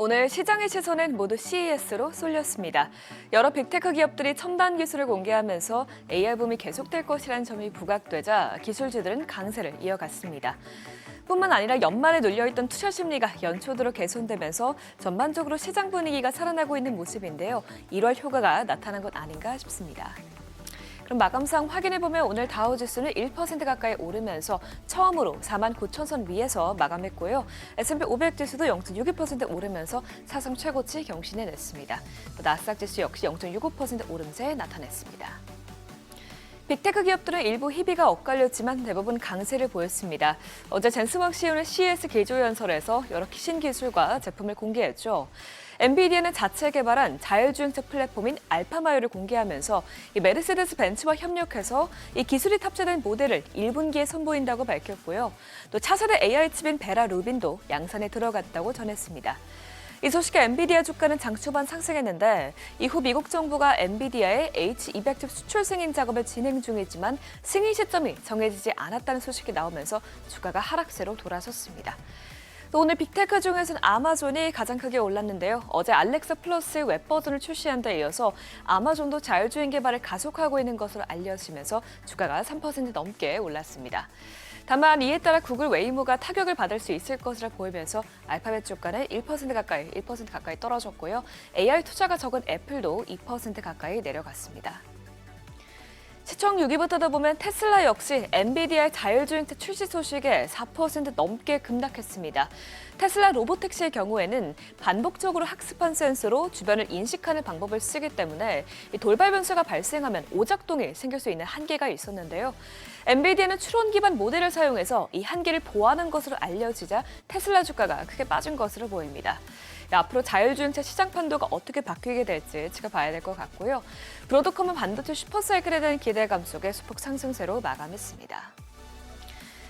오늘 시장의 시선은 모두 CES로 쏠렸습니다. 여러 빅테크 기업들이 첨단 기술을 공개하면서 AI 붐이 계속될 것이라는 점이 부각되자 기술주들은 강세를 이어갔습니다. 뿐만 아니라 연말에 눌려있던 투자 심리가 연초 들어 개선되면서 전반적으로 시장 분위기가 살아나고 있는 모습인데요. 1월 효과가 나타난 것 아닌가 싶습니다. 그럼 마감상 확인해보면 오늘 다우지수는 1% 가까이 오르면서 처음으로 49,000선 위에서 마감했고요. S&P 500 지수도 0.62% 오르면서 사상 최고치 경신해냈습니다. 나스닥 지수 역시 0.65% 오름세 나타냈습니다. 빅테크 기업들은 일부 희비가 엇갈렸지만 대부분 강세를 보였습니다. 어제 젠슨왕 CEO는 CES 기조연설에서 여러 신기술과 제품을 공개했죠. 엔비디아는 자체 개발한 자율주행차 플랫폼인 알파마요를 공개하면서 이 메르세데스 벤츠와 협력해서 이 기술이 탑재된 모델을 1분기에 선보인다고 밝혔고요. 또 차세대 AI 칩인 베라 루빈도 양산에 들어갔다고 전했습니다. 이 소식에 엔비디아 주가는 장 초반 상승했는데 이후 미국 정부가 엔비디아의 H200칩 수출 승인 작업을 진행 중이지만 승인 시점이 정해지지 않았다는 소식이 나오면서 주가가 하락세로 돌아섰습니다. 또 오늘 빅테크 중에서는 아마존이 가장 크게 올랐는데요. 어제 알렉사 플러스 웹 버전을 출시한 데 이어서 아마존도 자율주행 개발을 가속하고 있는 것으로 알려지면서 주가가 3% 넘게 올랐습니다. 다만 이에 따라 구글 웨이모가 타격을 받을 수 있을 것이라 보이면서 알파벳 주가는 1% 가까이 떨어졌고요. AI 투자가 적은 애플도 2% 가까이 내려갔습니다. 시청 6위부터 보면 테슬라 역시 엔비디아의 자율주행차 출시 소식에 4% 넘게 급락했습니다. 테슬라 로보택시의 경우에는 반복적으로 학습한 센서로 주변을 인식하는 방법을 쓰기 때문에 돌발 변수가 발생하면 오작동이 생길 수 있는 한계가 있었는데요. 엔비디아는 추론 기반 모델을 사용해서 이 한계를 보완한 것으로 알려지자 테슬라 주가가 크게 빠진 것으로 보입니다. 앞으로 자율주행차 시장 판도가 어떻게 바뀌게 될지 지켜봐야 될 것 같고요. 브로드컴은 반도체 슈퍼사이클에 대한 기대감 속에 소폭 상승세로 마감했습니다.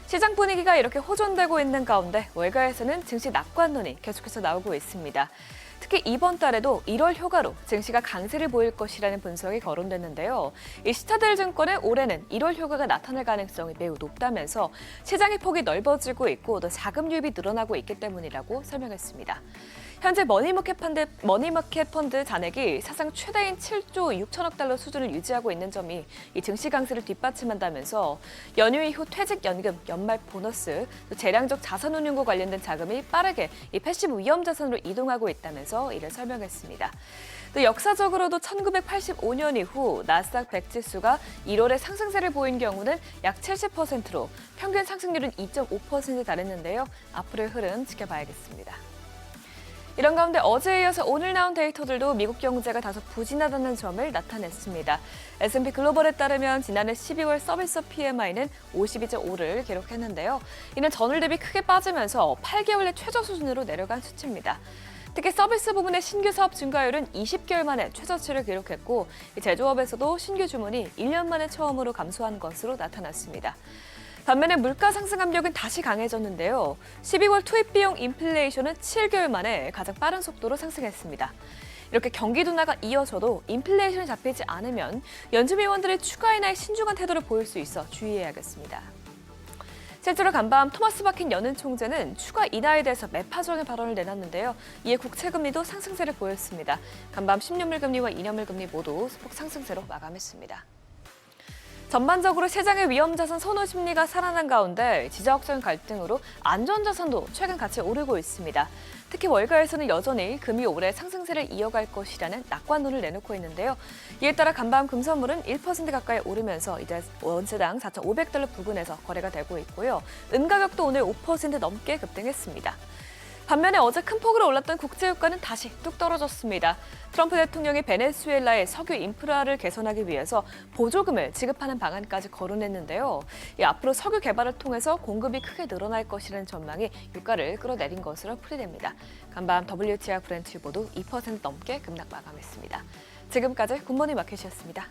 시장 분위기가 이렇게 호전되고 있는 가운데 월가에서는 증시 낙관론이 계속해서 나오고 있습니다. 특히 이번 달에도 1월 효과로 증시가 강세를 보일 것이라는 분석이 거론됐는데요. 이 시타델 증권은 올해는 1월 효과가 나타날 가능성이 매우 높다면서 시장의 폭이 넓어지고 있고 또 자금 유입이 늘어나고 있기 때문이라고 설명했습니다. 현재 머니마켓 펀드 잔액이 사상 최대인 7조 6천억 달러 수준을 유지하고 있는 점이 이 증시 강세를 뒷받침한다면서 연휴 이후 퇴직연금, 연말 보너스, 또 재량적 자산운용과 관련된 자금이 빠르게 이 패시브 위험 자산으로 이동하고 있다면서 이를 설명했습니다. 또 역사적으로도 1985년 이후 나스닥 100 지수가 1월에 상승세를 보인 경우는 약 70%로 평균 상승률은 2.5%에 달했는데요. 앞으로의 흐름 지켜봐야겠습니다. 이런 가운데 어제에 이어서 오늘 나온 데이터들도 미국 경제가 다소 부진하다는 점을 나타냈습니다. S&P 글로벌에 따르면 지난해 12월 서비스 PMI는 52.5를 기록했는데요. 이는 전월 대비 크게 빠지면서 8개월 내 최저 수준으로 내려간 수치입니다. 특히 서비스 부문의 신규 사업 증가율은 20개월 만에 최저치를 기록했고 제조업에서도 신규 주문이 1년 만에 처음으로 감소한 것으로 나타났습니다. 반면에 물가 상승 압력은 다시 강해졌는데요. 12월 투입 비용 인플레이션은 7개월 만에 가장 빠른 속도로 상승했습니다. 이렇게 경기 둔화가 이어져도 인플레이션이 잡히지 않으면 연준위원들의 추가 인하에 신중한 태도를 보일 수 있어 주의해야겠습니다. 실제로 간밤 토마스 바킨 연은 총재는 추가 인하에 대해서 매파적인 발언을 내놨는데요. 이에 국채금리도 상승세를 보였습니다. 간밤 10년물 금리와 2년물 금리 모두 소폭 상승세로 마감했습니다. 전반적으로 시장의 위험자산 선호 심리가 살아난 가운데 지정학적 갈등으로 안전자산도 최근 같이 오르고 있습니다. 특히 월가에서는 여전히 금이 올해 상승세를 이어갈 것이라는 낙관론을 내놓고 있는데요. 이에 따라 간밤 금선물은 1% 가까이 오르면서 이제 원세당 4,500달러 부근에서 거래가 되고 있고요. 은 가격도 오늘 5% 넘게 급등했습니다. 반면에 어제 큰 폭으로 올랐던 국제유가는 다시 뚝 떨어졌습니다. 트럼프 대통령이 베네수엘라의 석유 인프라를 개선하기 위해서 보조금을 지급하는 방안까지 거론했는데요. 앞으로 석유 개발을 통해서 공급이 크게 늘어날 것이라는 전망이 유가를 끌어내린 것으로 풀이됩니다. 간밤 WTI 브렌트 모두 2% 넘게 급락 마감했습니다. 지금까지 굿모닝 마켓이었습니다.